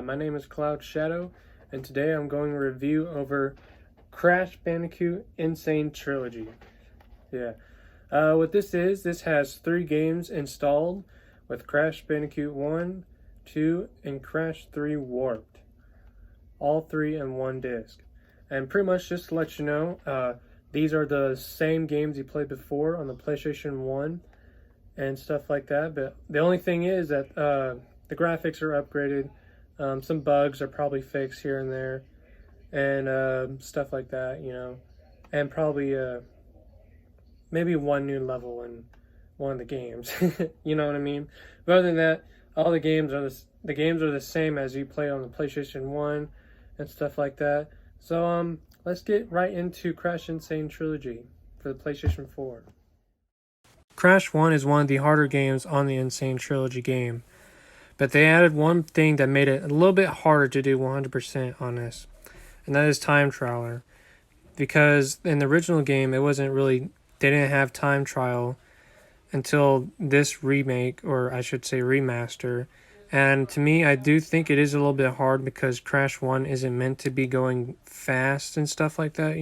My name is Cloud Shadow, and today I'm going to review over Crash Bandicoot Insane Trilogy. What this has 3 games installed with Crash Bandicoot 1, 2, and Crash 3 Warped. All 3 in one disc. And pretty much just to let you know, these are the same games you played before on the PlayStation 1 and stuff like that, but the only thing is that the graphics are upgraded. Some bugs are probably fixed here and there, and stuff like that, and probably maybe one new level in one of the games. You know what I mean? But other than that, all the games are the same as you played on the PlayStation 1 and stuff like that. So let's get right into Crash Insane Trilogy for the PlayStation 4. Crash 1 is one of the harder games on the Insane Trilogy game, but they added one thing that made it a little bit harder to do 100% on this, and that is Time Trialer. Because in the original game, they didn't have time trial until this remake, or I should say remaster. And to me, I do think it is a little bit hard because Crash 1 isn't meant to be going fast and stuff like that,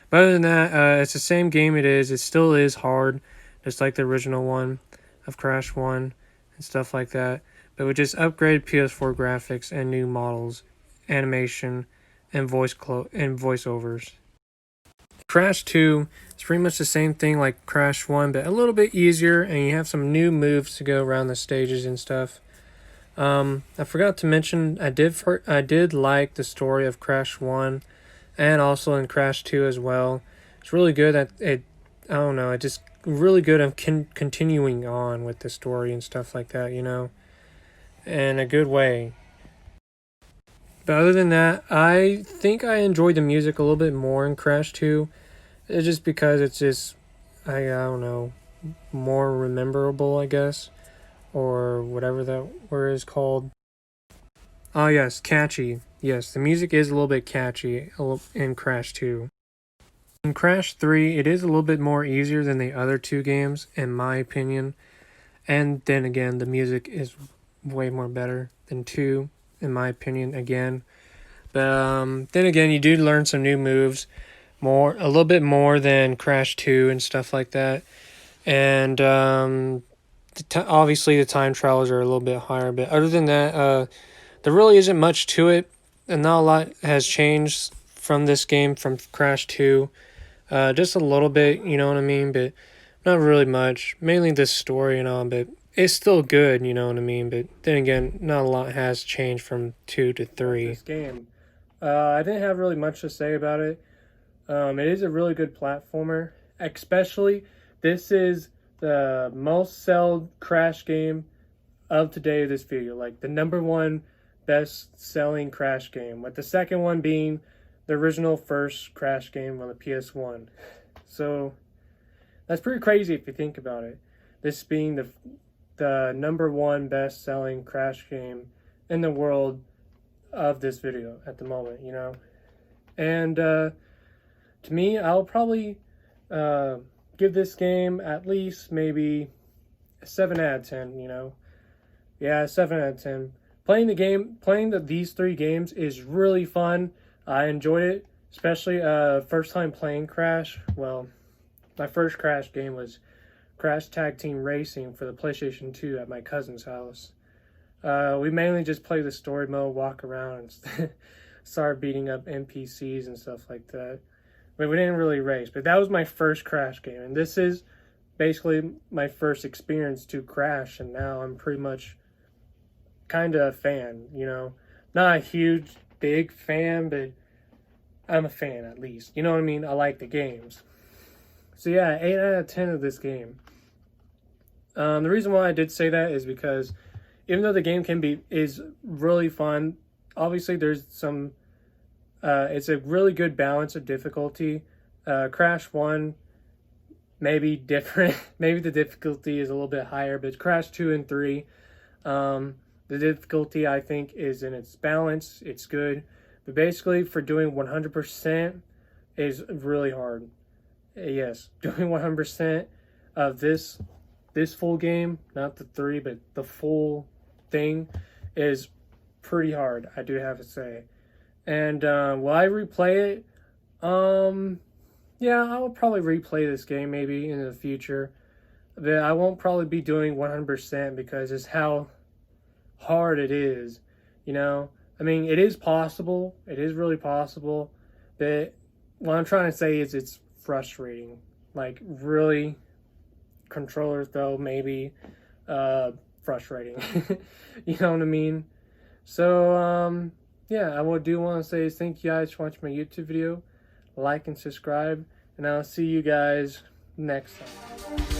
But other than that, it's the same game it still is hard, just like the original one of Crash 1 and stuff like that. But with just upgraded PS4 graphics and new models, animation, and voiceovers. Crash 2 is pretty much the same thing like Crash 1, but a little bit easier, and you have some new moves to go around the stages and stuff. I forgot to mention, I did like the story of Crash 1, and also in Crash 2 as well. It's really good at it. I don't know, it just really good at continuing on with the story and stuff like that, in a good way. But other than that, I think I enjoyed the music a little bit more in Crash 2. It's just because it's just, I don't know, more rememberable, I guess, or whatever that word is called. Oh yes, catchy. Yes, the music is a little bit catchy in Crash 2. In Crash 3, it is a little bit more easier than the other 2 games, in my opinion. And then again, the music is way more better than 2, in my opinion, again. But then again, you do learn some new moves, a little bit more than Crash 2 and stuff like that. And obviously the time trials are a little bit higher. But other than that, there really isn't much to it, and not a lot has changed from this game, from Crash 2. Just a little bit, you know what I mean, but not really much. Mainly the story and all, but it's still good, you know what I mean. But then again, not a lot has changed from 2 to 3. This game, I didn't have really much to say about it. It is a really good platformer. Especially, this is the most sold Crash game of today of this video. Like the #1 best-selling Crash game, with the second one being the original first Crash game on the PS1. So that's pretty crazy if you think about it. This being the #1 best-selling Crash game in the world of this video at the moment, And to me, I'll probably give this game at least maybe a 7 out of 10, Yeah, 7 out of 10. Playing these 3 games is really fun. I enjoyed it, especially first time playing Crash. Well, my first Crash game was Crash Tag Team Racing for the PlayStation 2 at my cousin's house. We mainly just played the story mode, walk around, and start beating up NPCs and stuff like that. But we didn't really race. But that was my first Crash game, and this is basically my first experience to Crash, and now I'm pretty much kind of a fan, Not a huge, big fan, but I'm a fan at least. You know what I mean? I like the games. So yeah, 8 out of 10 of this game. The reason why I did say that is because even though the game is really fun, obviously there's some, it's a really good balance of difficulty. Crash 1 may be different. Maybe the difficulty is a little bit higher, but Crash 2 and 3, the difficulty, I think, is in its balance. It's good. But basically, for doing 100% is really hard. Yes, doing 100% of this full game, not the 3, but the full thing, is pretty hard, I do have to say. And will I replay it? Yeah, I will probably replay this game maybe in the future. But I won't probably be doing 100% because it's how hard it is, you know? I mean, it is possible. It is really possible. But what I'm trying to say is it's frustrating. Like, really, controllers, though, maybe frustrating. You know what I mean? So, yeah, I do want to say is thank you guys for watching my YouTube video. Like and subscribe. And I'll see you guys next time.